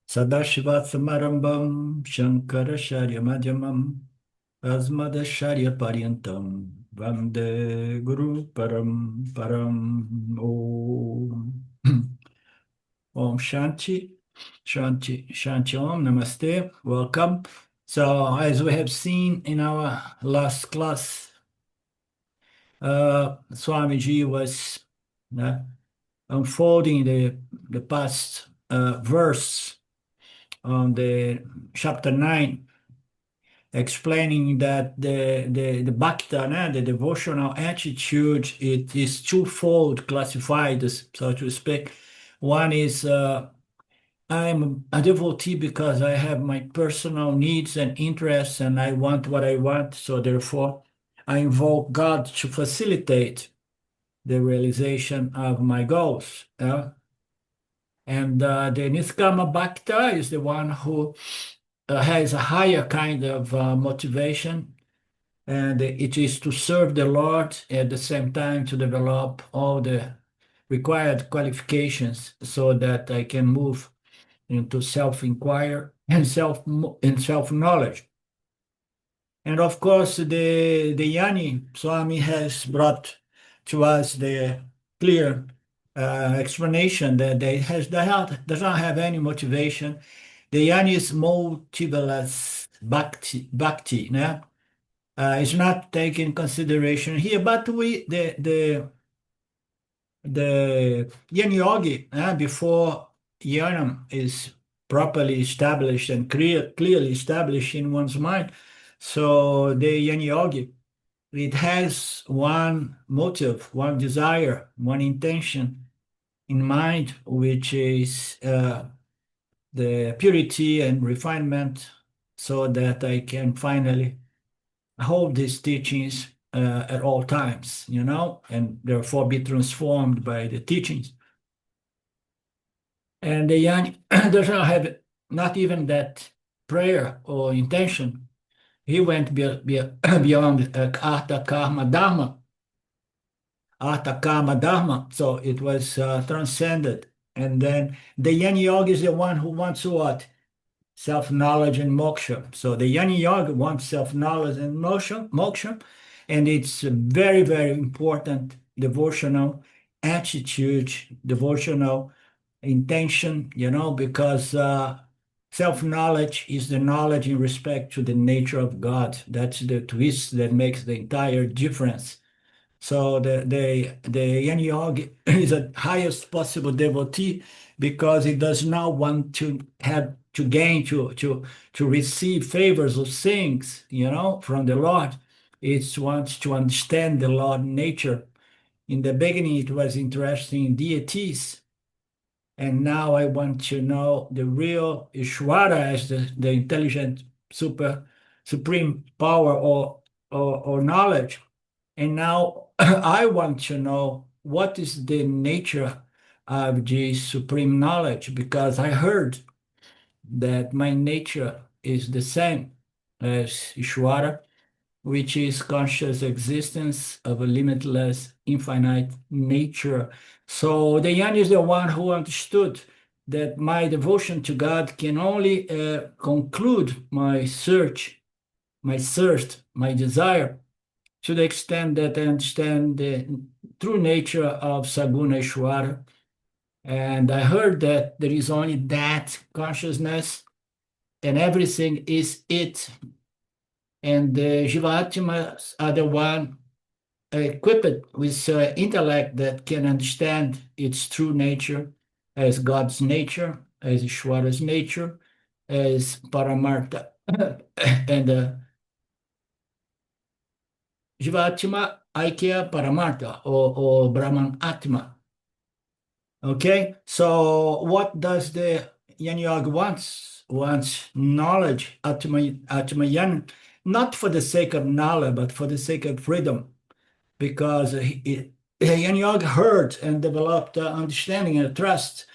Sadashivatsamarambam Shankaracharya Madhyamam Asmadacharya Paryantam Vande Guru Param Param Om Om Shanti Shanti Shanti Om Namaste. Welcome. So as we have seen in our last class, Swamiji was unfolding the past verse on the chapter 9, explaining that the bhakta, the devotional attitude, it is twofold classified, so to speak. One is I'm a devotee because I have my personal needs and interests and I want what I want, so therefore I invoke God to facilitate the realization of my goals. And the Niskama Bhakta is the one who has a higher kind of motivation, and it is to serve the Lord at the same time to develop all the required qualifications so that I can move into self-inquiry and self-knowledge. And of course, the Yani Swami has brought to us the clear explanation that does not have any motivation. The Yani is motiveless bhakti, né? It's not taken consideration here, but the Yin Yogi, before Yanam is properly established and clearly established in one's mind, so the Yin Yogi, it has one motive, one desire, one intention in mind, which is the purity and refinement, so that I can finally hold these teachings at all times, and therefore be transformed by the teachings. And the Yan does not have not even that prayer or intention. He went beyond Artha Karma Dharma. Artha Karma Dharma. So it was transcended. And then the Yan Yogi is the one who wants what? Self-knowledge and moksha. So the Yani Yoga wants self-knowledge and moksha, and it's a very, very important devotional attitude, devotional intention, because self-knowledge is the knowledge in respect to the nature of God. That's the twist that makes the entire difference. So the Yani Yogi is the highest possible devotee because he does not want to have to gain to receive favors of things, from the Lord. It wants to understand the Lord nature. In the beginning, it was interesting in deities, and now I want to know the real Ishvara as the intelligent supreme power or knowledge. And now I want to know what is the nature of this supreme knowledge, because I heard that my nature is the same as Ishvara, which is conscious existence of a limitless, infinite nature. So the Yan is the one who understood that my devotion to God can only conclude my search, my thirst, my desire, to the extent that I understand the true nature of Saguna Ishvara. And I heard that there is only that consciousness and everything is it. And the Jivatmas are the one equipped with intellect that can understand its true nature as God's nature, as Ishvara's nature, as Paramartha. And Jivatma Aikya Paramartha or Brahman Atma. Okay, so what does the Yan Yoga wants knowledge, Atmayan, not for the sake of knowledge, but for the sake of freedom, because Yan Yoga heard and developed understanding and trust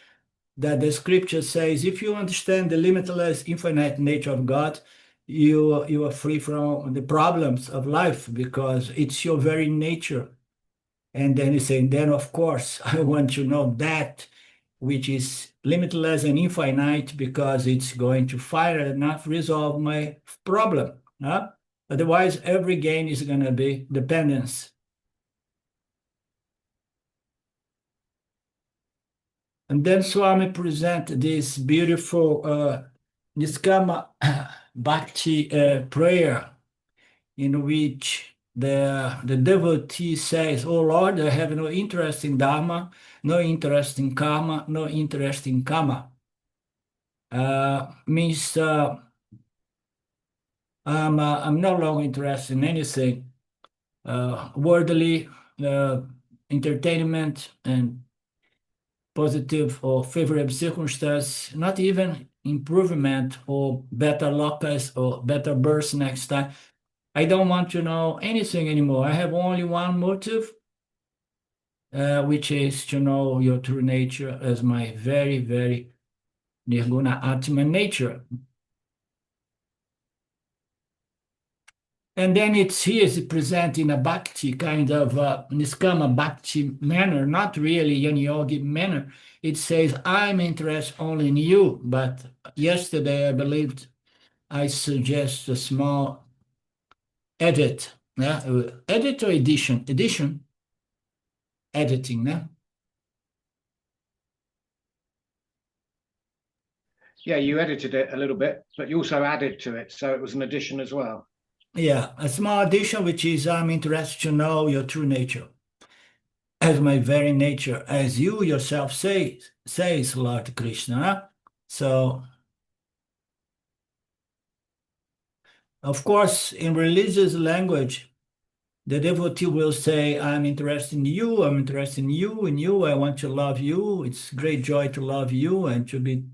that the scripture says, if you understand the limitless, infinite nature of God, you are free from the problems of life because it's your very nature. And then he's saying, then of course, I want to know that which is limitless and infinite, because it's going to finally enough resolve my problem. Otherwise, every gain is going to be dependence. And then Swami present this beautiful Niskama Bhakti prayer, in which the devotee says, "Oh Lord, I have no interest in Dharma, no interest in karma, no interest in kama." Means I'm no longer interested in anything worldly, entertainment, and positive or favorable circumstance, not even improvement or better locus or better birth next time. I don't want to know anything anymore. I have only one motive, which is to know your true nature as my very, very nirguna atma nature. And then he is present in a bhakti kind of niskama bhakti manner, not really yan yogi manner. It says, I'm interested only in you. But yesterday, I believed I suggest a small edit. Edit or edition? Edition? Editing, no? Yeah, you edited it a little bit, but you also added to it, so it was an addition as well. Yeah, a small addition, which is I'm interested to know your true nature, as my very nature, as you yourself says, Lord Krishna. So, of course, in religious language, the devotee will say, I'm interested in you, I'm interested in you, I want to love you. It's great joy to love you and to be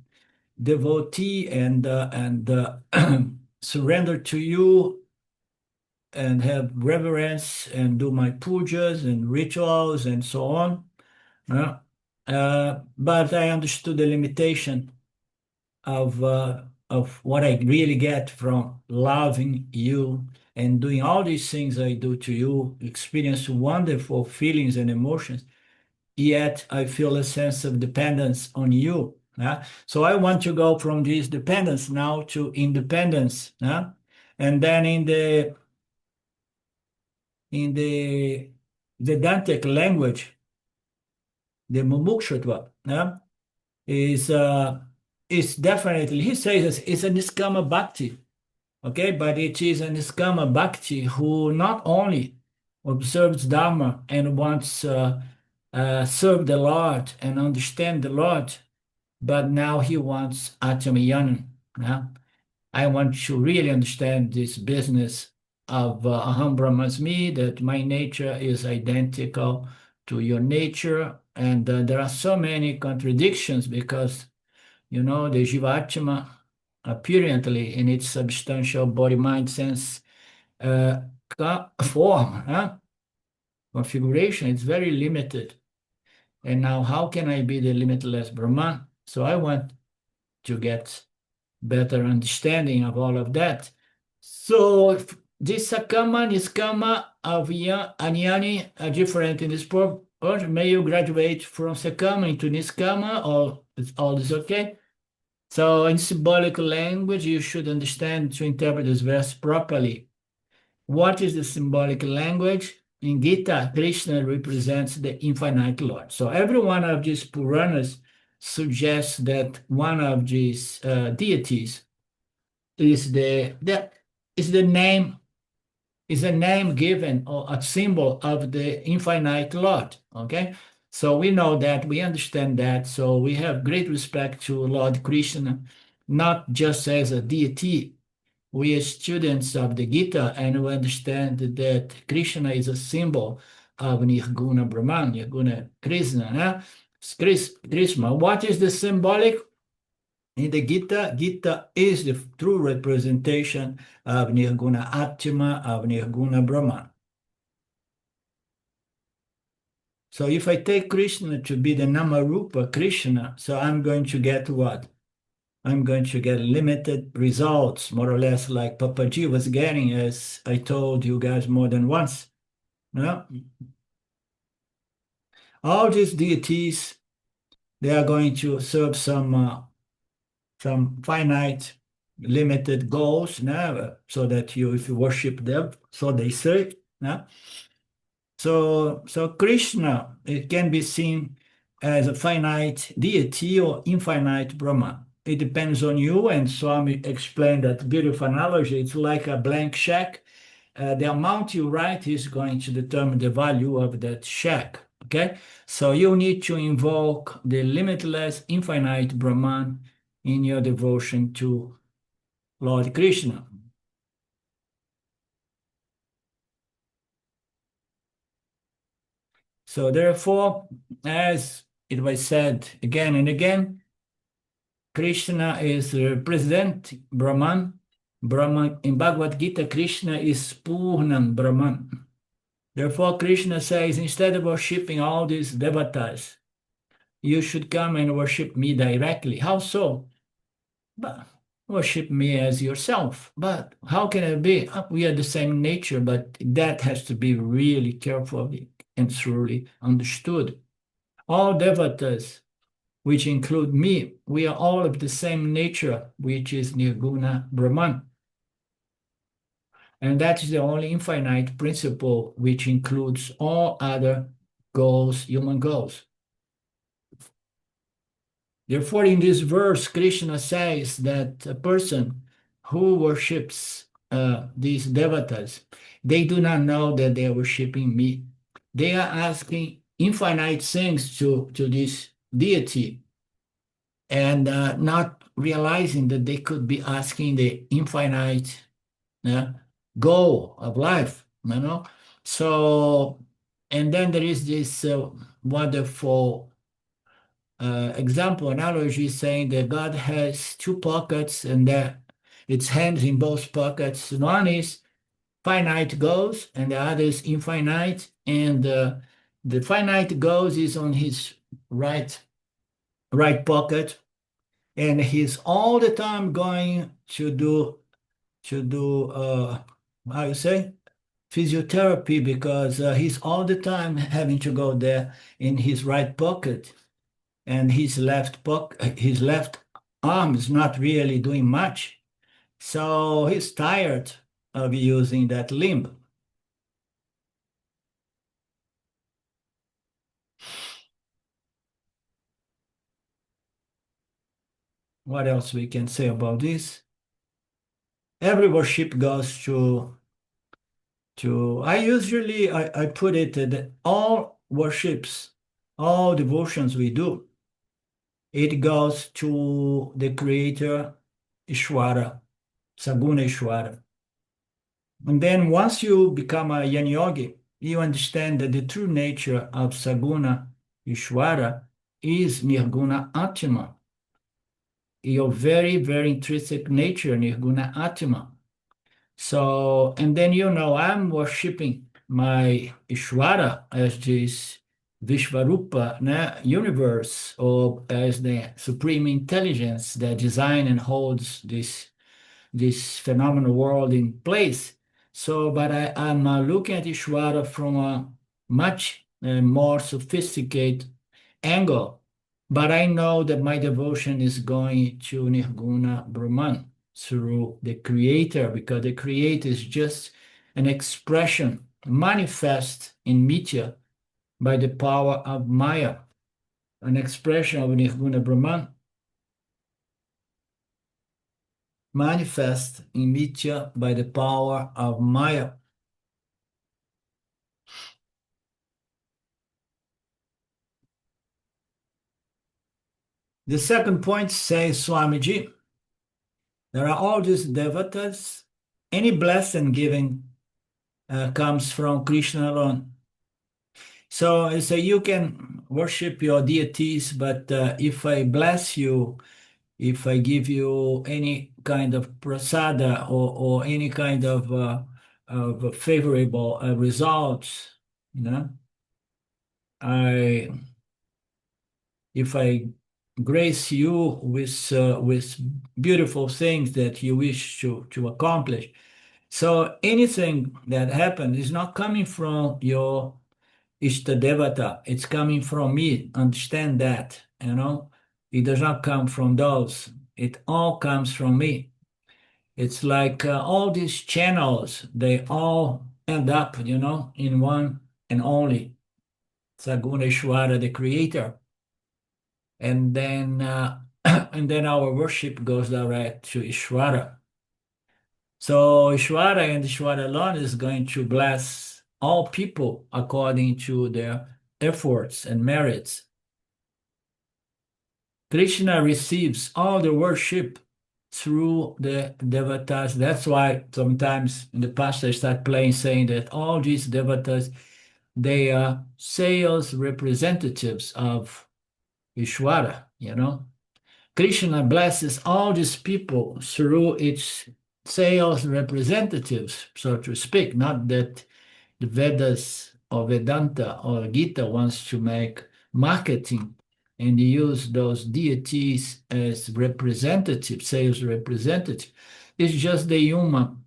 devotee and surrender to you and have reverence and do my pujas and rituals and so on. But I understood the limitation of what I really get from loving you and doing all these things I do to you, experience wonderful feelings and emotions, yet I feel a sense of dependence on you. So I want to go from this dependence now to independence. And then in the Vedantic language, the mumukshutva is definitely, he says it's a niskama bhakti, okay? But it is a niskama bhakti who not only observes Dharma and wants serve the Lord and understand the Lord, but now he wants atmayanam. I want to really understand this business of aham brahmasmi, that my nature is identical to your nature. And there are so many contradictions because, the Jivatma, apparently in its substantial body, mind, sense form, configuration, it's very limited. And now, how can I be the limitless Brahman? So I want to get better understanding of all of that. So this Sakama, Niskama, Avya, Anyani are different in this program. May you graduate from Sakama into Niskama, or is all this okay? So in symbolic language, you should understand to interpret this verse properly. What is the symbolic language? In Gita, Krishna represents the infinite Lord. So every one of these Puranas suggests that one of these deities is a name given or a symbol of the infinite Lord. Okay, so we know that, we understand that, so we have great respect to Lord Krishna, not just as a deity. We are students of the Gita and we understand that Krishna is a symbol of Nirguna Brahman, Nirguna Krishna. Krishna. What is the symbolic? In the Gita, Gita is the true representation of Nirguna Atma, of Nirguna Brahman. So if I take Krishna to be the Namarupa Krishna, so I'm going to get what? I'm going to get limited results, more or less like Papaji was getting, as I told you guys more than once. All these deities They are going to serve some finite, limited goals, no? So that if you worship them, so they say, no? So Krishna, it can be seen as a finite deity or infinite Brahman. It depends on you, and Swami explained that beautiful analogy. It's like a blank check. The amount you write is going to determine the value of that check. Okay, so you need to invoke the limitless, infinite Brahman in your devotion to Lord Krishna. So therefore, as it was said again and again, Krishna is represent Brahman. Brahman in Bhagavad Gita, Krishna is Purnam Brahman. Therefore, Krishna says, instead of worshipping all these devathas, you should come and worship me directly. How so? But worship me as yourself. But how can it be? We are the same nature, but that has to be really carefully and thoroughly understood. All devatas, which include me, we are all of the same nature, which is Nirguna Brahman. And that is the only infinite principle which includes all other goals, human goals. Therefore, in this verse, Krishna says that a person who worships these devatas, they do not know that they are worshiping me. They are asking infinite things to this deity and not realizing that they could be asking the infinite goal of life, you know. So, and then there is this wonderful example, analogy saying that God has two pockets and that its hands in both pockets. One is finite goals and the other is infinite. And the finite goals is on his right pocket, and he's all the time going to do how you say physiotherapy because he's all the time having to go there in his right pocket, and his left arm is not really doing much, so he's tired of using that limb. What else we can say about this? Every worship goes to I put it that all worships, all devotions we do, it goes to the creator Ishwara, Saguna Ishwara. And then once you become a Jnana Yogi, you understand that the true nature of Saguna Ishwara is Nirguna Atma, your very, very intrinsic nature, Nirguna Atma. So, and then I'm worshipping my Ishvara as this Vishvarupa universe, or as the supreme intelligence that design and holds this phenomenal world in place. So, but I'm looking at Ishvara from a much more sophisticated angle. But I know that my devotion is going to Nirguna Brahman through the creator, because the creator is just an expression manifest in Mithya by the power of Maya, an expression of Nirguna Brahman manifest in Mithya by the power of Maya. The second point says Swamiji, there are all these devatas. Any blessing given comes from Krishna alone. So you can worship your deities, but if I bless you, if I give you any kind of prasada or any kind of favorable results, I if I grace you with beautiful things that you wish to accomplish. So anything that happens is not coming from your Ishtadevata, it's coming from me. Understand that. you know. It does not come from those. It all comes from me. It's like all these channels, they all end up, in one and only Saguna Ishvara, the creator. And then and then our worship goes direct to Ishvara. So Ishvara and Ishvara alone is going to bless all people according to their efforts and merits. Krishna receives all the worship through the devathas. That's why sometimes in the past I start playing saying that all these devathas, they are sales representatives of Ishvara, Krishna blesses all these people through its sales representatives, so to speak. Not that the Vedas or Vedanta or Gita wants to make marketing and use those deities as representatives, sales representatives. It's just the human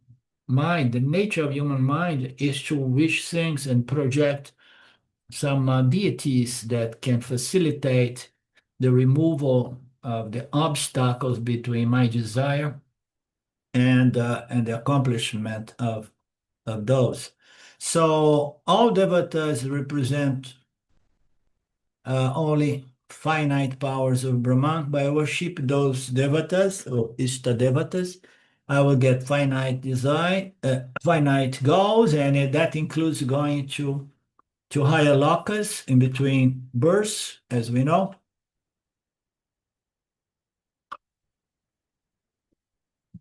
mind. The nature of human mind is to wish things and project some deities that can facilitate the removal of the obstacles between my desire and the accomplishment of those. So all devatas represent only finite powers of Brahman. By worship those devatas or Ishta devatas, I will get finite desire, finite goals, and that includes going to higher lokas in between births, as we know.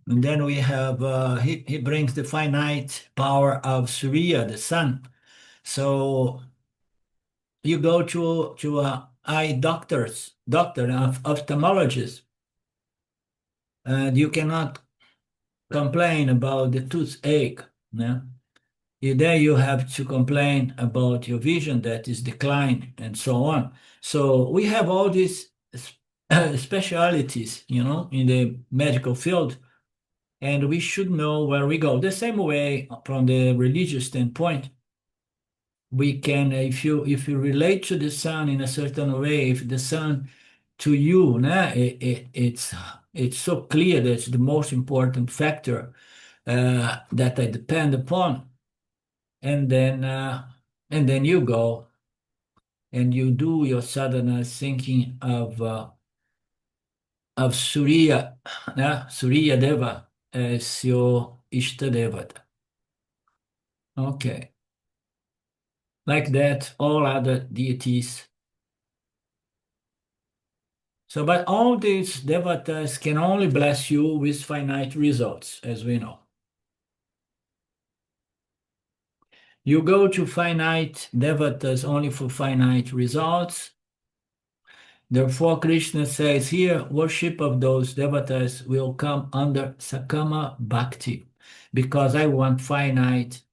And then we have, he brings the finite power of Surya, the sun. So you go to a eye doctor, ophthalmologist, and you cannot complain about the toothache. Yeah? There you have to complain about your vision that is declining and so on. So we have all these specialities, in the medical field, and we should know where we go. The same way from the religious standpoint, we can, if you relate to the sun in a certain way, if the sun to you, it's so clear that it's the most important factor that I depend upon, and then you go and you do your sadhana thinking of Surya, Surya Deva as your Ishta Devata. Okay. Like that, all other deities. So, but all these devatas can only bless you with finite results, as we know. You go to finite devatas only for finite results. Therefore, Krishna says here, worship of those devatas will come under Sakama Bhakti, because I want finite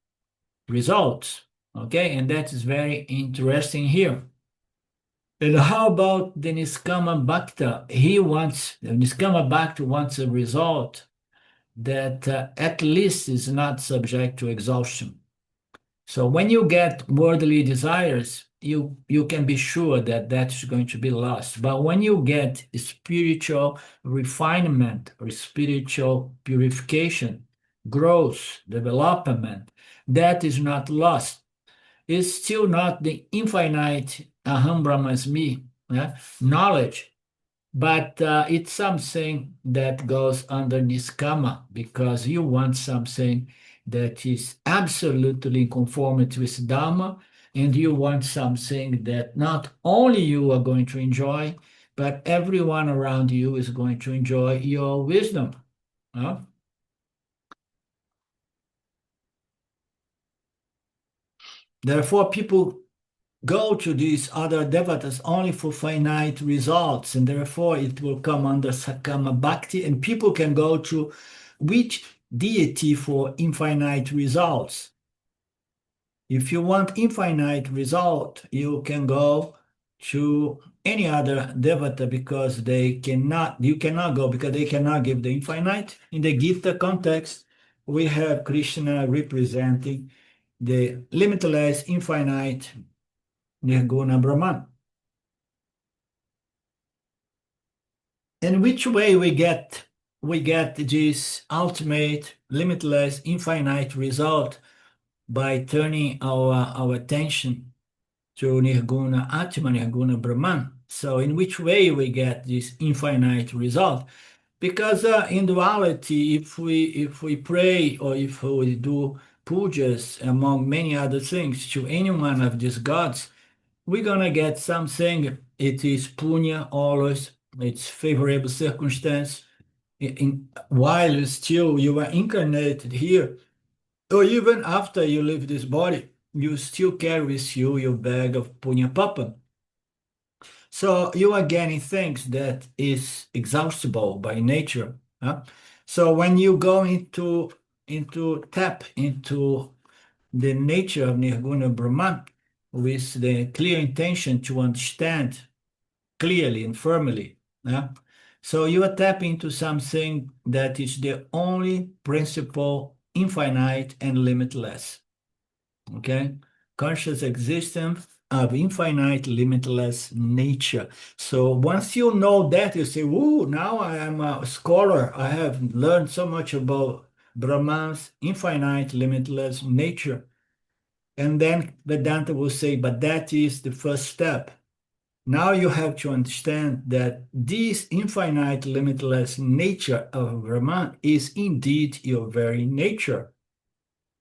results. Okay, and that is very interesting here. And how about the Niskama Bhakta? The Niskama Bhakta wants a result that at least is not subject to exhaustion. So when you get worldly desires, you can be sure that that's going to be lost. But when you get spiritual refinement or spiritual purification, growth, development, that is not lost. It's still not the infinite Aham Brahmasmi knowledge, but it's something that goes under Niskama, because you want something that is absolutely in conformity with Dharma, and you want something that not only you are going to enjoy, but everyone around you is going to enjoy your wisdom. Therefore, people go to these other devatas only for finite results, and therefore it will come under Sakama Bhakti, and people can go to which deity for infinite results. If you want infinite result, you can go to any other devata, because you cannot go because they cannot give the infinite. In the Gita context, we have Krishna representing the limitless, infinite Nirguna Brahman. In which way we get this ultimate, limitless, infinite result by turning our attention to Nirguna Atma, Nirguna Brahman. So in which way we get this infinite result? Because in duality, if we pray or if we do pujas among many other things to any one of these gods, we're gonna get something. It is punya always. It's favorable circumstance. While still you are incarnated here, or even after you leave this body, you still carry with you your bag of punya papa. So you are getting things that is exhaustible by nature. Huh? So when you go into tap into the nature of Nirguna Brahman with the clear intention to understand clearly and firmly, yeah? So you are tapping into something that is the only principle, infinite and limitless. Okay? Conscious existence of infinite, limitless nature. So once you know that, you say, "Ooh, now I am a scholar. I have learned so much about Brahman's infinite, limitless nature." And then Vedanta will say, "But that is the first step. Now you have to understand that this infinite, limitless nature of Brahman is indeed your very nature."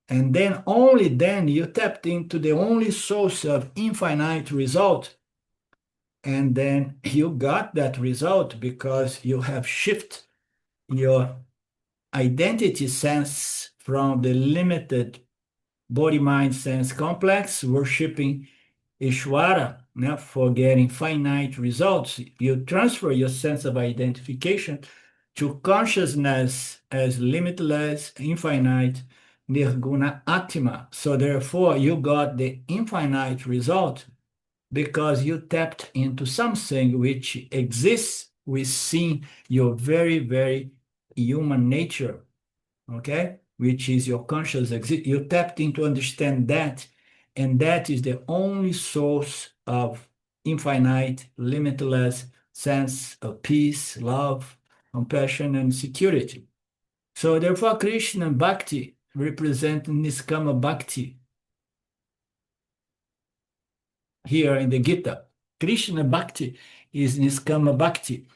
And then only then you tapped into the only source of infinite result. And then you got that result because you have shifted your identity sense from the limited body mind sense complex, worshiping Ishvara, for getting finite results. You transfer your sense of identification to consciousness as limitless, infinite, nirguna atma. So therefore, you got the infinite result because you tapped into something which exists within your very, very human nature, okay? Which is your conscious exist. You tapped into understand that, and that is the only source of infinite, limitless sense of peace, love, compassion, and security. So therefore, Krishna Bhakti represents Niskama Bhakti here in the Gita. Krishna Bhakti is Niskama Bhakti.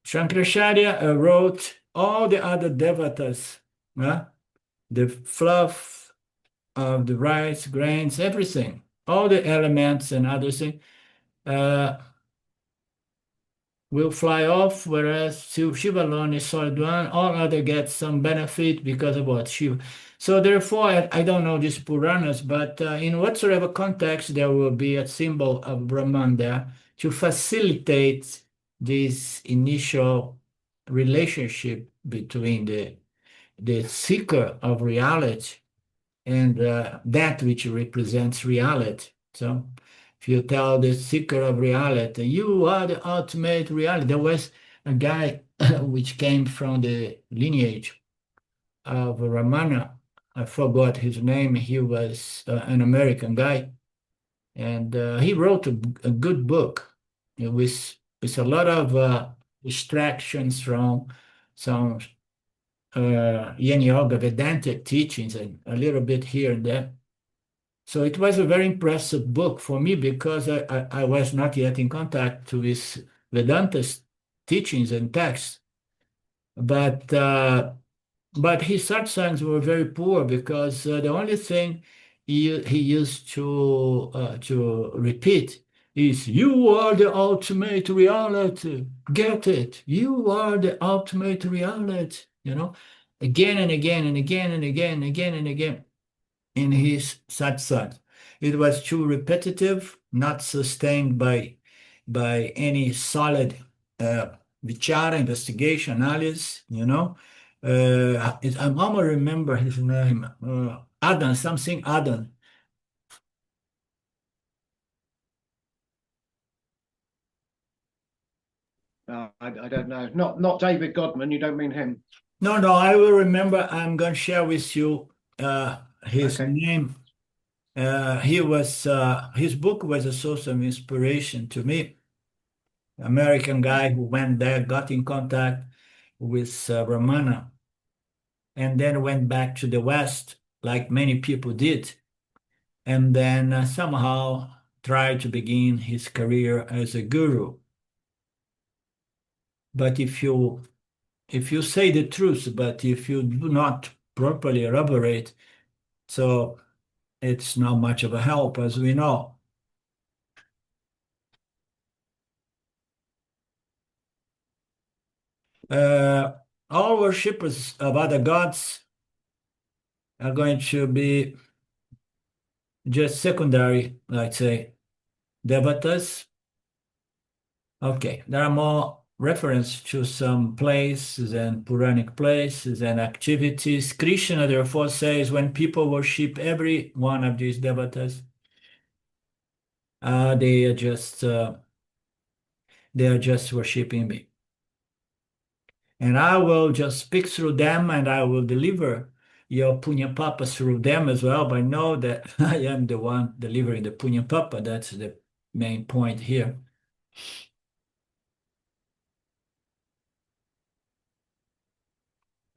Shankaracharya wrote all the other devathas, the fluff of the rice, grains, everything, all the elements and other things uh, will fly off, whereas Shiva alone is solid one. All other get some benefit because of what Shiva. So therefore, I don't know these Puranas, but in whatsoever context, there will be a symbol of Brahman there to facilitate this initial relationship between the seeker of reality and that which represents reality. So if you tell the seeker of reality, you are the ultimate reality. There was a guy which came from the lineage of Ramana. I forgot his name. He was an American guy, and he wrote a good book with a lot of distractions from some Yin Yoga Vedantic teachings and a little bit here and there. So it was a very impressive book for me because I was not yet in contact with Vedanta's teachings and texts. But his satsangs were very poor because the only thing he used to repeat is, "You are the ultimate reality. Get it? You are the ultimate reality." Again and again and again and again and again and again in his satsang. It was too repetitive, not sustained by any solid vichara, investigation, analysis. I'm almost remember his name, Adan, something Adan. I don't know. Not David Godman. You don't mean him? No, I will remember. I'm going to share with you His Okay. name, his book was a source of inspiration to me. American guy who went there, got in contact with Ramana, and then went back to the West, like many people did, and then somehow tried to begin his career as a guru. But if you say the truth, but if you do not properly elaborate, so it's not much of a help, as we know. Uh, all worshippers of other gods are going to be just secondary, let's say, devathas. Okay, there are more reference to some places and Puranic places and activities. Krishna therefore says when people worship every one of these devatas, uh, they are just uh, they are just worshiping me. And I will just speak through them and I will deliver your punya papa through them as well. But know that I am the one delivering the punya papa. That's the main point here.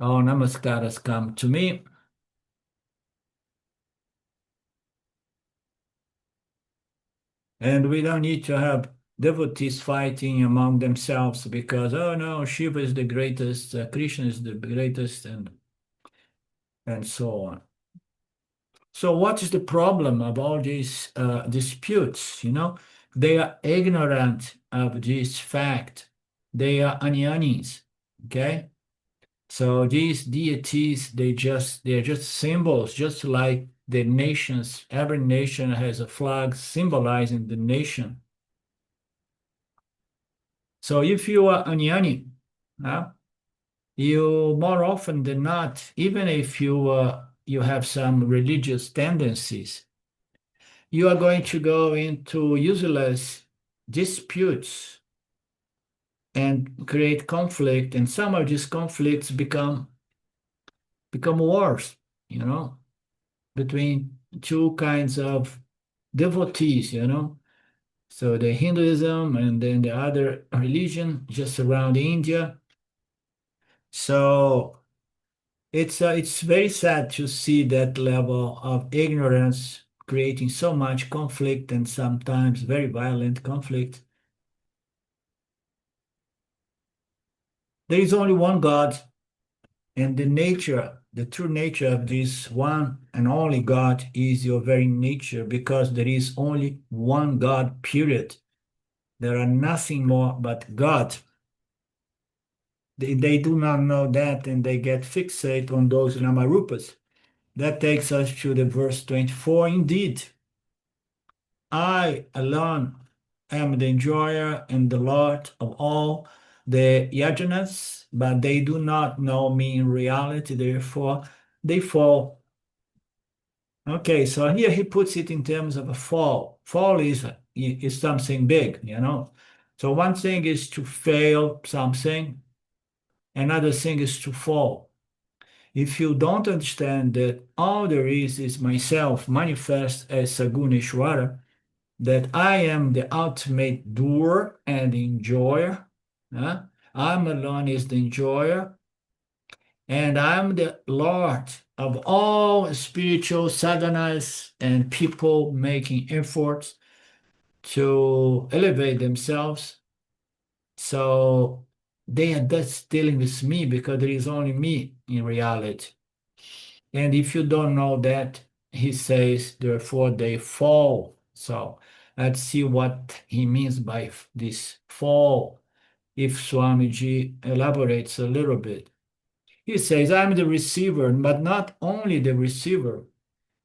All namaskaras come to me. And we don't need to have devotees fighting among themselves because, oh no, Shiva is the greatest, Krishna is the greatest, and so on. So what is the problem of all these disputes? They are ignorant of this fact. They are jnānis, okay? So these deities, they are just symbols, just like the nations. Every nation has a flag symbolizing the nation. So if you are jnāni, you more often than not, even if you have some religious tendencies, you are going to go into useless disputes and create conflict, and some of these conflicts become wars, between two kinds of devotees. So the Hinduism and then the other religion just around India. So it's very sad to see that level of ignorance creating so much conflict and sometimes very violent conflict. There is only one God, and the true nature of this one and only God is your very nature, because there is only one God, period. There are nothing more but God. They do not know that, and they get fixated on those namarupas. That takes us to the verse 24. Indeed, I alone am the enjoyer and the Lord of all the yajñas, but they do not know me in reality, therefore they fall. Okay, so here he puts it in terms of a fall. Fall is something big. So one thing is to fail something, another thing is to fall. If you don't understand that all there is myself manifest as Saguneshwara, that I am the ultimate doer and enjoyer. I'm alone is the enjoyer, and I'm the Lord of all spiritual sadhanas and people making efforts to elevate themselves. So they are just dealing with me because there is only me in reality. And if you don't know that, he says, therefore they fall. So let's see what he means by this fall, if Swamiji elaborates a little bit. He says, I'm the receiver, but not only the receiver.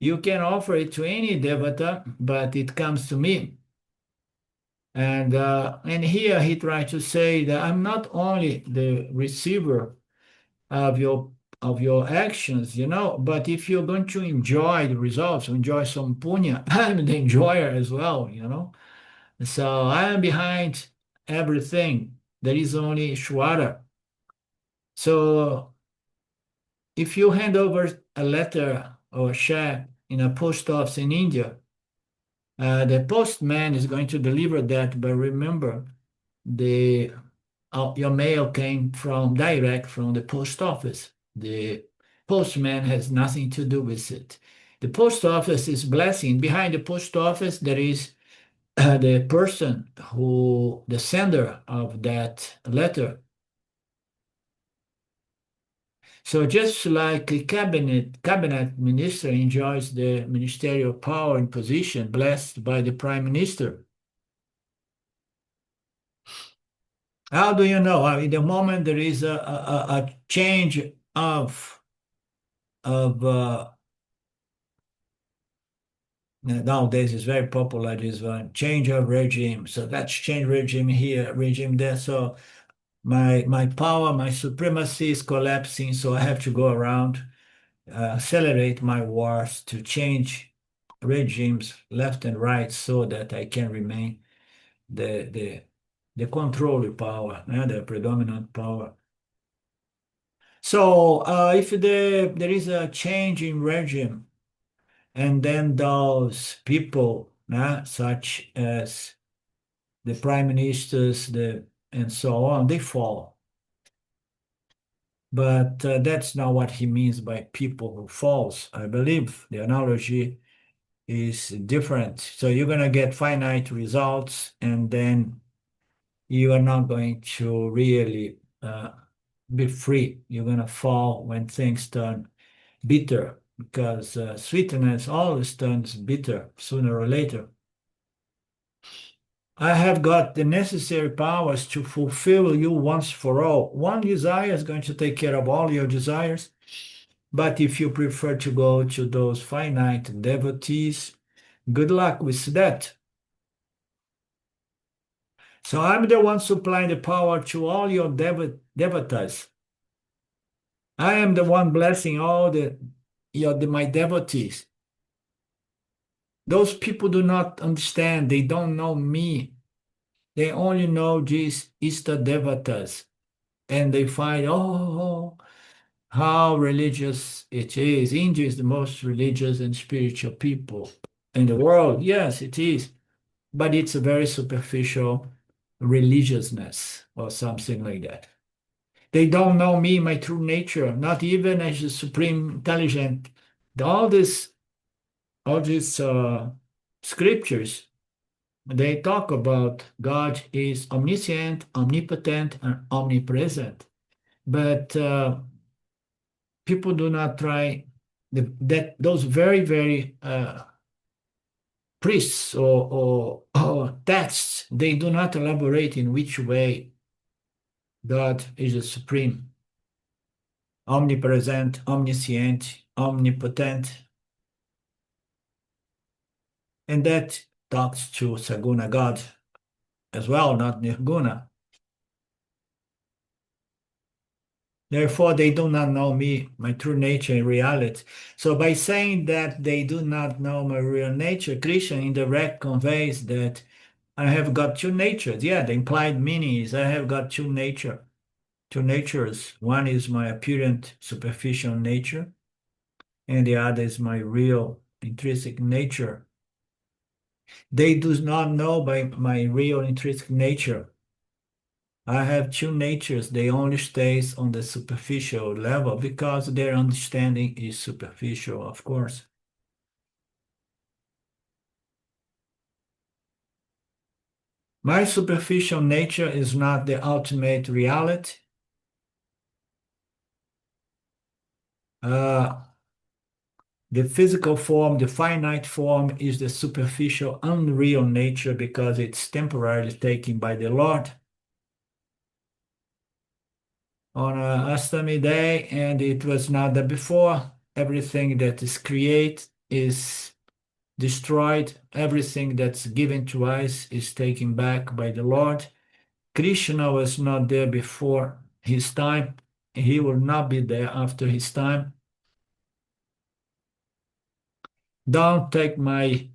You can offer it to any devata, but it comes to me. And here he tries to say that I'm not only the receiver of your actions, but if you're going to enjoy the results, enjoy some punya, I'm the enjoyer as well. So I am behind everything. There is only Shwara. So if you hand over a letter or check in a post office in India, the postman is going to deliver that, but remember, the your mail came from direct from the post office. The postman has nothing to do with it. The post office is blessing. Behind the post office, there is the person who, the sender of that letter. So just like a cabinet minister enjoys the ministerial power and position blessed by the prime minister. How do you know? In the moment there is a change of nowadays it's very popular, this one, change of regime. So let's change regime here, regime there. So my power, my supremacy is collapsing. So I have to go around, accelerate my wars to change regimes left and right so that I can remain the controlling power, the predominant power. So if there is a change in regime, and then those people, such as the prime ministers, and so on, they fall. But that's not what he means by people who falls. I believe the analogy is different. So you're going to get finite results, and then you are not going to really be free. You're going to fall when things turn bitter, because sweetness always turns bitter sooner or later. I have got the necessary powers to fulfill you once for all. One desire is going to take care of all your desires. But if you prefer to go to those finite devotees, good luck with that. So I'm the one supplying the power to all your devathas. I am the one blessing all my devotees. Those people do not understand. They don't know me. They only know these Ishta devathas. And they find, oh, how religious it is. India is the most religious and spiritual people in the world. Yes, it is. But it's a very superficial religiousness or something like that. They don't know me, my true nature, not even as the supreme intelligent. All these scriptures, they talk about God is omniscient, omnipotent, and omnipresent. But people do not try those very, very priests or texts, they do not elaborate in which way God is the supreme, omnipresent, omniscient, omnipotent. And that talks to Saguna God as well, not Nirguna. Therefore, they do not know me, my true nature in reality. So by saying that they do not know my real nature, Krishna indirect conveys that I have got two natures. Yeah, the implied meaning is I have got two natures. One is my apparent superficial nature, and the other is my real intrinsic nature. They do not know by my real intrinsic nature. I have two natures. They only stays on the superficial level because their understanding is superficial, of course. My superficial nature is not the ultimate reality. The physical form, the finite form, is the superficial, unreal nature because it's temporarily taken by the Lord on Astami day, and it was not that before. Everything that is created is destroyed. Everything that's given to us is taken back by the Lord. Krishna was not there before his time. He will not be there after his time. Don't take my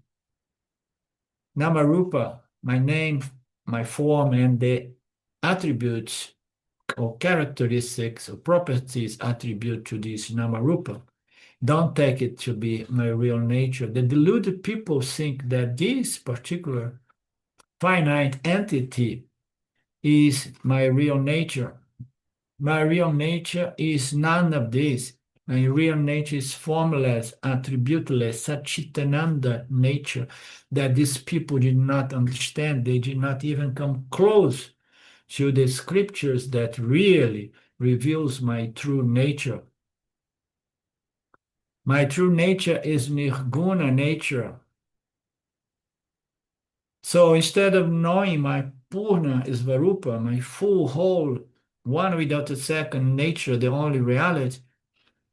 Namarupa, my name, my form, and the attributes or characteristics or properties attribute to this Namarupa. don't take it to be my real nature. The deluded people think that this particular finite entity is my real nature. My real nature is none of this. My real nature is formless, attributeless, Satchitananda nature that these people did not understand. They did not even come close to the scriptures that really reveals my true nature. My true nature is nirguna nature. So instead of knowing my purna svarupa, my full, whole, one without a second nature, the only reality,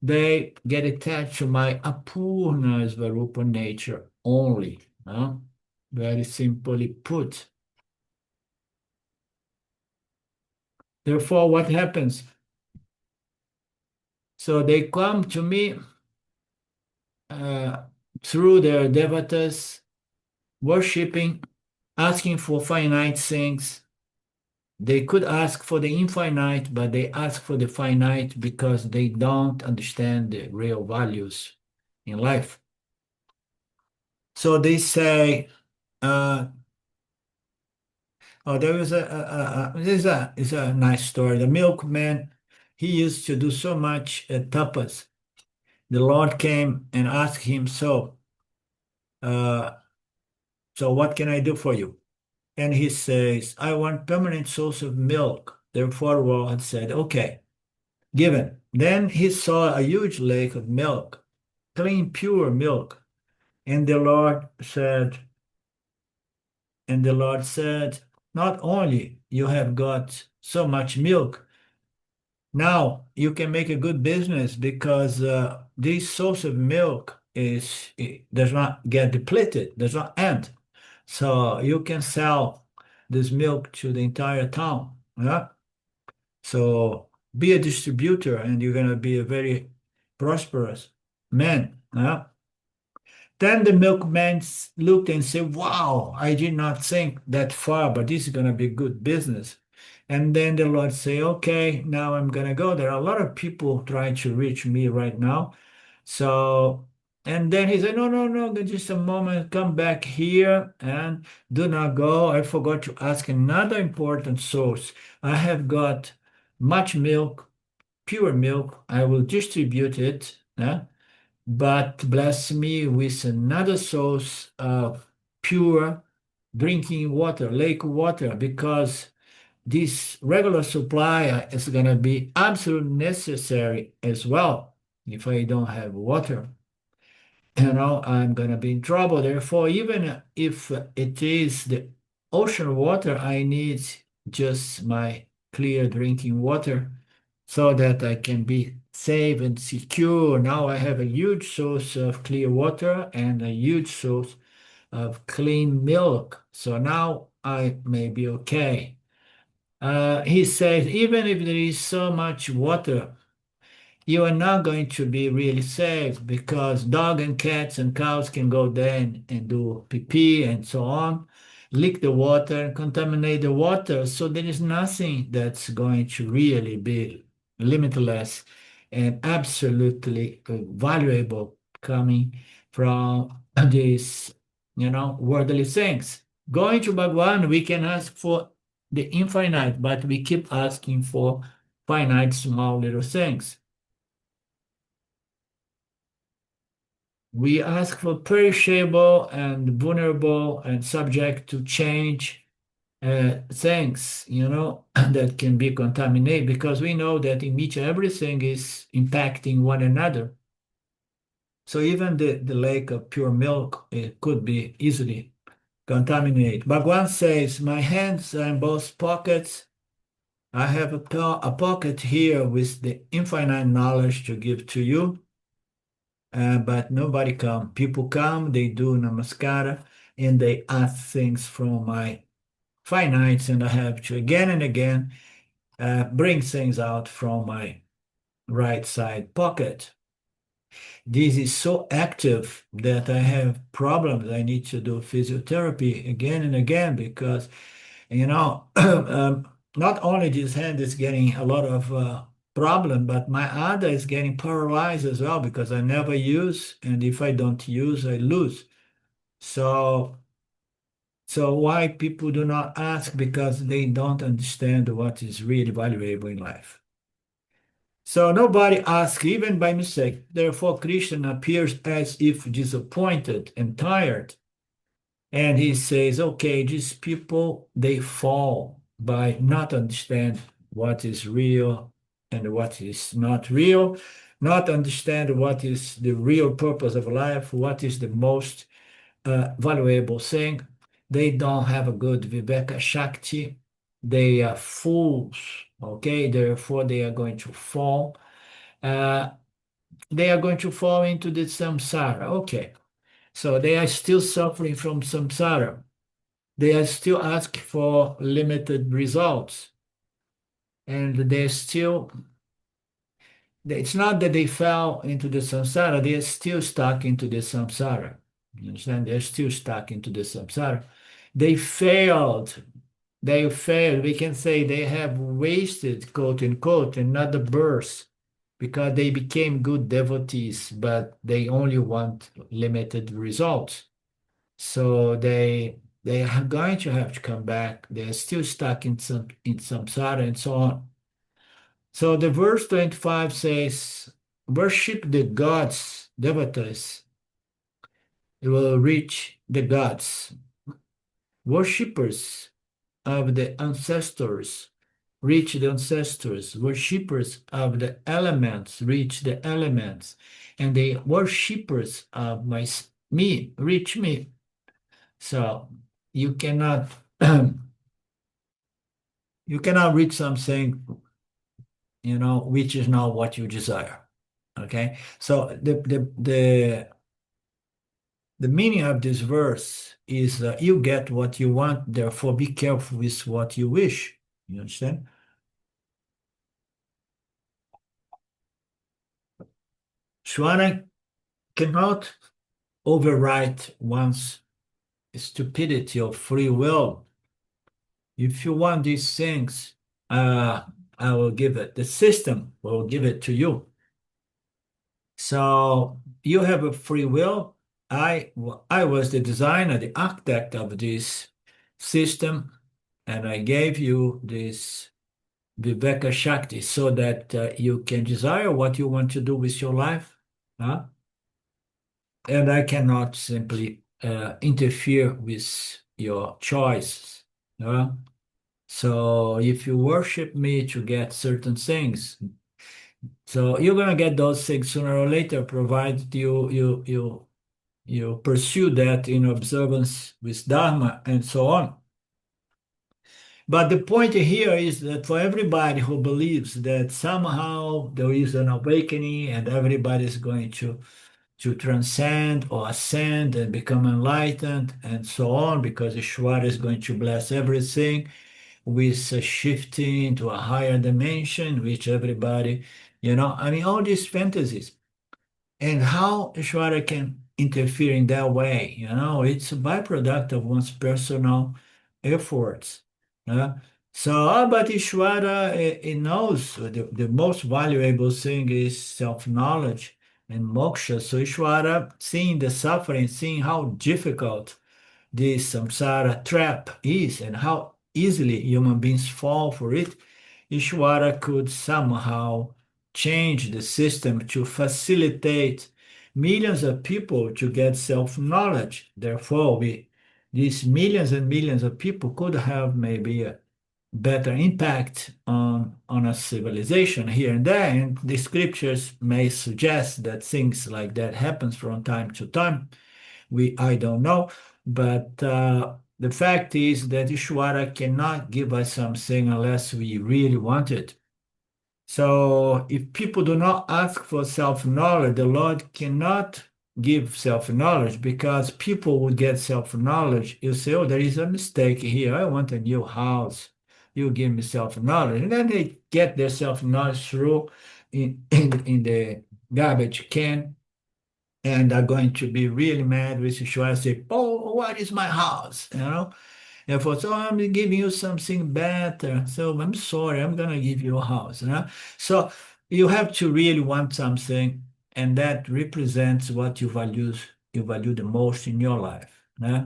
they get attached to my apurna svarupa nature only. Very simply put. Therefore, what happens? So they come to me through their devathas, worshipping, asking for finite things. They could ask for the infinite, but they ask for the finite because they don't understand the real values in life. So they say, there was this is a nice story. The milkman, he used to do so much tapas. The Lord came and asked him, uh, so what can I do for you? And he says, I want permanent source of milk. Therefore, Lord said, okay, given. Then he saw a huge lake of milk, clean, pure milk. And the Lord said, not only you have got so much milk, now you can make a good business because this source of milk does not get depleted, does not end. So you can sell this milk to the entire town. Yeah? So be a distributor and you're going to be a very prosperous man. Yeah? Then the milkman looked and said, wow, I did not think that far, but this is going to be good business. And then the Lord say, okay, now I'm going to go. There are a lot of people trying to reach me right now. So, and then he said, no, just a moment, come back here and do not go. I forgot to ask another important source. I have got much milk, pure milk. I will distribute it. But bless me with another source of pure drinking water, lake water, because this regular supply is going to be absolutely necessary as well. If I don't have water, I'm going to be in trouble. Therefore, even if it is the ocean water, I need just my clear drinking water so that I can be safe and secure. Now I have a huge source of clear water and a huge source of clean milk. So now I may be okay. He says, even if there is so much water, you are not going to be really safe because dogs and cats and cows can go there and do pee and so on, lick the water and contaminate the water. So there is nothing that's going to really be limitless and absolutely valuable coming from these, worldly things. Going to Bhagwan, we can ask for the infinite, but we keep asking for finite, small little things. We ask for perishable and vulnerable and subject to change things, that can be contaminated because we know that in which everything is impacting one another. So even the lake of pure milk, it could be easily contaminated. Bhagwan says, my hands are in both pockets. I have a pocket here with the infinite knowledge to give to you. But nobody come. People come, they do namaskara, and they ask things from my finites, and I have to again and again bring things out from my right side pocket. This is so active that I have problems. I need to do physiotherapy again and again because, not only this hand is getting a lot of problem, but my Ada is getting paralyzed as well because I never use, and if I don't use, I lose. So, so why people do not ask? Because they don't understand what is really valuable in life. So nobody asks, even by mistake. Therefore, Krishna appears as if disappointed and tired. And he says, okay, these people, they fall by not understand what is real and what is not real, not understand what is the real purpose of life, what is the most valuable thing. They don't have a good Viveka Shakti. They are fools, okay? Therefore, they are going to fall. Uh, they are going to fall into the samsara, okay? So they are still suffering from samsara. They are still asking for limited results. And they're still, it's not that they fell into the samsara, they are still stuck into the samsara. You understand? They're still stuck into the samsara. They failed. They failed. We can say they have wasted, quote unquote, another birth because they became good devotees, but they only want limited results. So they are going to have to come back. They are still stuck in samsara and so on. So the verse 25 says, worship the gods, devathas, you will reach the gods. Worshippers of the ancestors reach the ancestors. Worshippers of the elements reach the elements. And the worshippers of me reach me. So you cannot you cannot reach something, which is not what you desire. Okay. So the meaning of this verse is you get what you want, therefore be careful with what you wish. You understand? Shwara cannot override one's stupidity or free will. If you want these things, I will give it. The system will give it to you. So you have a free will. I was the designer, the architect of this system, and I gave you this Viveka Shakti so that you can desire what you want to do with your life. Huh? And I cannot simply interfere with your choices. So if you worship me to get certain things, so you're gonna get those things sooner or later, provided you pursue that in observance with Dharma and so on. But the point here is that for everybody who believes that somehow there is an awakening and everybody is going to transcend or ascend and become enlightened and so on, because Ishvara is going to bless everything with a shifting to a higher dimension, which everybody, all these fantasies. And how Ishvara can interfere in that way, it's a byproduct of one's personal efforts. But Ishvara, it knows the most valuable thing is self-knowledge and moksha. So Ishvara, seeing the suffering, seeing how difficult this samsara trap is and how easily human beings fall for it, Ishvara could somehow change the system to facilitate millions of people to get self-knowledge. Therefore, these millions and millions of people could have maybe a better impact on a civilization here and there. And the scriptures may suggest that things like that happens from time to time. I don't know, but the fact is that Ishvara cannot give us something unless we really want it. So if people do not ask for self-knowledge, the Lord cannot give self-knowledge, because people would get self-knowledge. You say, oh, there is a mistake here. I want a new house. You give me self-knowledge. And then they get their self-knowledge through in the garbage can, and are going to be really mad with Ishvara, say, oh, what is my house? And for so I'm giving you something better. So I'm sorry, I'm gonna give you a house. So you have to really want something, and that represents what you value the most in your life. Yeah?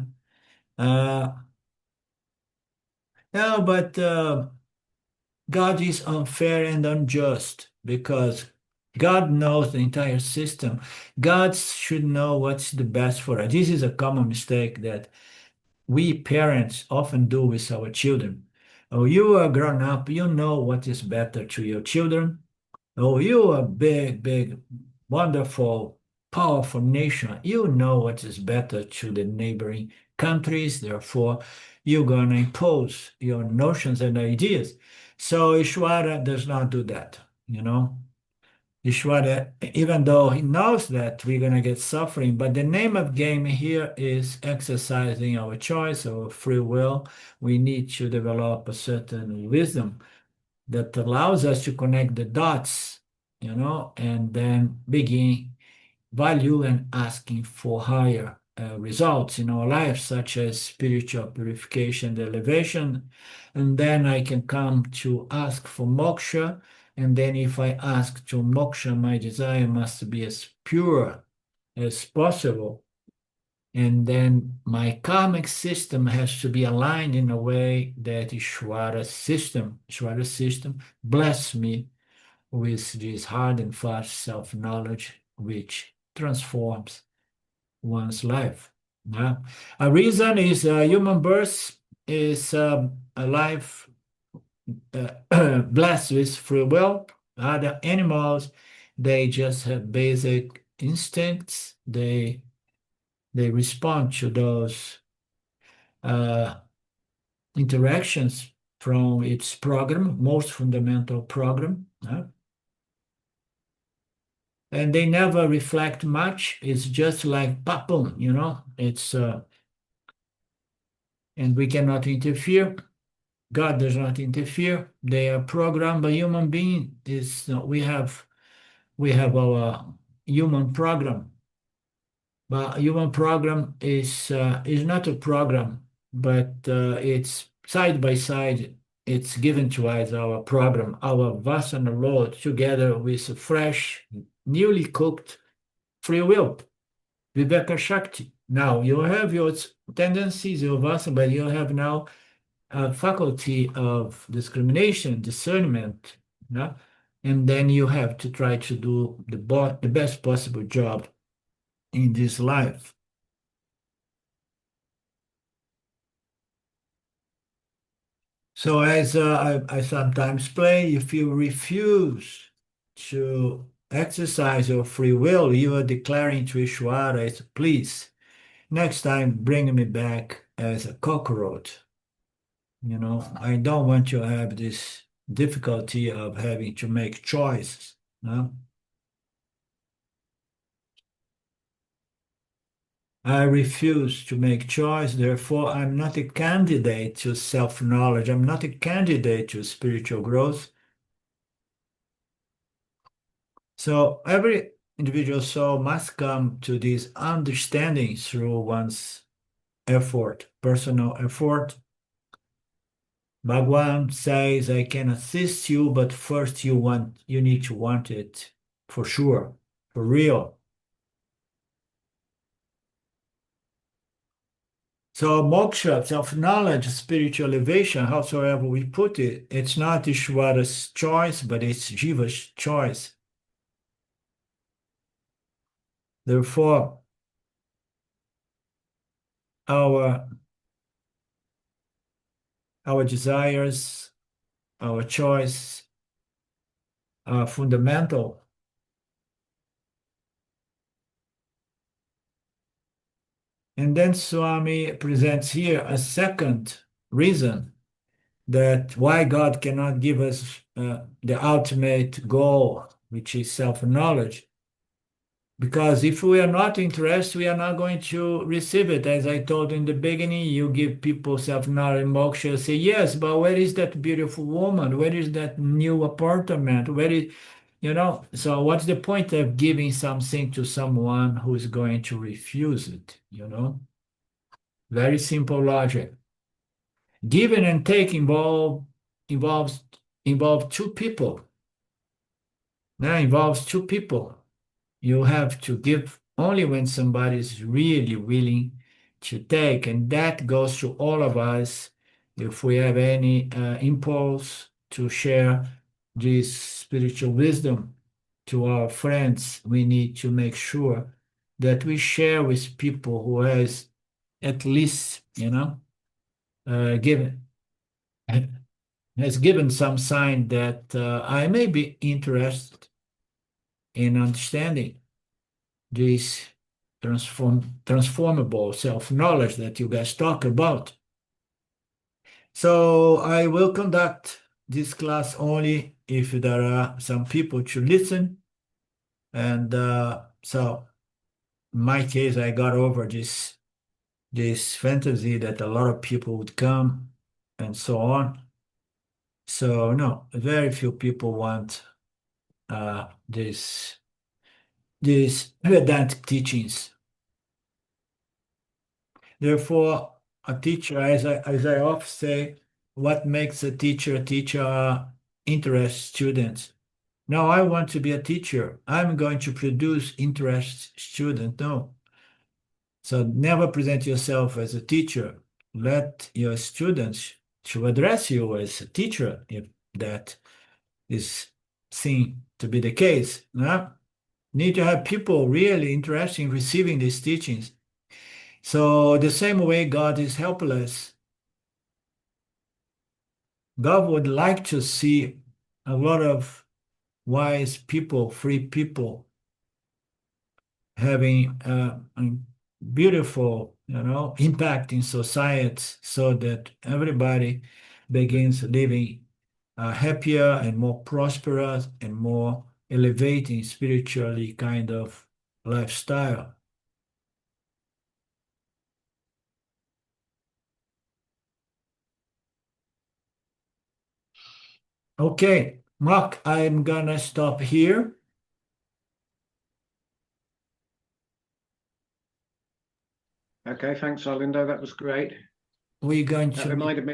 Uh, no, but God is unfair and unjust because God knows the entire system. God should know what's the best for us. This is a common mistake that we parents often do with our children. Oh, you are grown up, you know what is better to your children. Oh, you are big, big, wonderful, powerful nation. You know what is better to the neighboring countries. Therefore, you're going to impose your notions and ideas. So Ishwara does not do that, you know. Ishwara, even though he knows that we're going to get suffering, but the name of game here is exercising our choice, our free will. We need to develop a certain wisdom that allows us to connect the dots, and then begin value and asking for higher results in our life, such as spiritual purification and elevation. And then I can come to ask for moksha. And then if I ask to moksha, my desire must be as pure as possible. And then my karmic system has to be aligned in a way that Ishvara system bless me with this hard and fast self-knowledge which transforms one's life. Yeah. A reason is human birth is a life blessed with free will. Other animals, they just have basic instincts. They respond to those uh, interactions from its program, most fundamental program. And they never reflect much. It's just like papum, it's and we cannot interfere. God does not interfere. They are programmed by human being. We have our human program. But human program is not a program, but it's side by side. It's given to us our program, our Vasana load, together with a fresh, newly cooked free will, Viveka Shakti. Now you have your tendencies, your Vasana, but you have now a faculty of discrimination, discernment, and then you have to try to do the best possible job in this life. So as I sometimes play, if you refuse to exercise your free will, you are declaring to Ishvara, please, next time bring me back as a cockroach. I don't want to have this difficulty of having to make choices. No? I refuse to make choice, therefore I'm not a candidate to self-knowledge. I'm not a candidate to spiritual growth. So every individual soul must come to this understanding through one's effort, personal effort. Bhagwan says, I can assist you, but first you need to want it for sure, for real. So moksha, self-knowledge, spiritual elevation, howsoever we put it, it's not Ishvara's choice, but it's Jiva's choice. Therefore, our desires, our choice are fundamental. And then Swami presents here a second reason that why God cannot give us the ultimate goal, which is self-knowledge. Because if we are not interested, we are not going to receive it. As I told in the beginning, you give people self-knowledge moksha, say, yes, but where is that beautiful woman? Where is that new apartment? Where is, so what's the point of giving something to someone who is going to refuse it, Very simple logic. Giving and taking involves two people. That involves two people. You have to give only when somebody is really willing to take, and that goes to all of us. If we have any impulse to share this spiritual wisdom to our friends, we need to make sure that we share with people who has at least, given has given some sign that I may be interested in understanding this transformable self-knowledge that you guys talk about. So I will conduct this class only if there are some people to listen. And so in my case, I got over this fantasy that a lot of people would come and so on. So no, very few people want these Vedantic teachings. Therefore, a teacher, as I often say, what makes a teacher are interest students. No, I want to be a teacher. I'm going to produce interest student. No. So never present yourself as a teacher. Let your students to address you as a teacher, if that is seen to be the case. No? Need to have people really interested in receiving these teachings. So the same way God is helpless, God would like to see a lot of wise people, free people, having a beautiful, impact in society, so that everybody begins living happier and more prosperous and more elevating spiritually kind of lifestyle. Okay, Mark, I'm gonna stop here. Okay, thanks, Arlindo. That was great. We're going That to reminded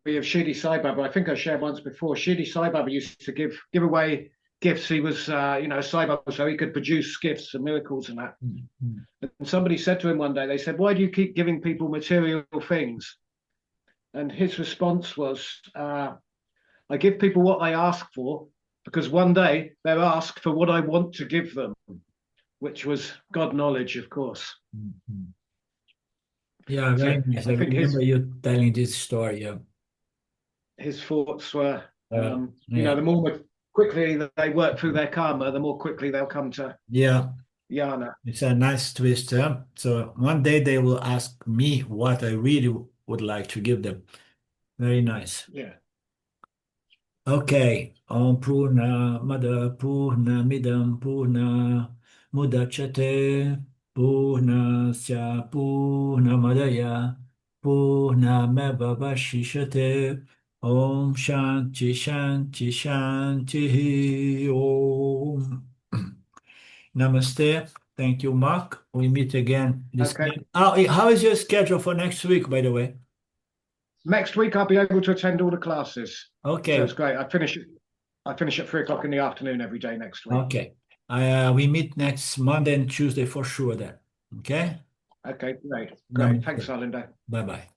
me of Shirdi Sai Baba. I think I shared once before. Shirdi Sai Baba used to give away gifts. He was, Sai Baba, so he could produce gifts and miracles and that. Mm-hmm. And somebody said to him one day, they said, "Why do you keep giving people material things?" And his response was, "I give people what they ask for, because one day they'll ask for what I want to give them," which was God knowledge, of course. Mm-hmm. Yeah, So very nice. I I think remember you telling this story. Yeah. his thoughts were, Yeah. the more quickly they work through their karma, the more quickly they'll come to Yeah. jnana. It's a nice twist. So one day they will ask me what I really would like to give them. Very nice. Yeah. Okay. Om Purna Mada Purna Midam Purna Mudachate Purnasya Purnamadaya Purnameva Vashishate Om Shanti Shanti Shanti Om. Namaste. Thank you, Mark. We meet again this Okay. time. How is your schedule for next week, by the way? Next week I'll be able to attend all the classes. So it's Okay. great. I finish at 3 o'clock in the afternoon every day next week. Okay. We meet next Monday and Tuesday for sure then. Okay? Okay, great. Namaste. Thanks, Arlindo. Bye-bye.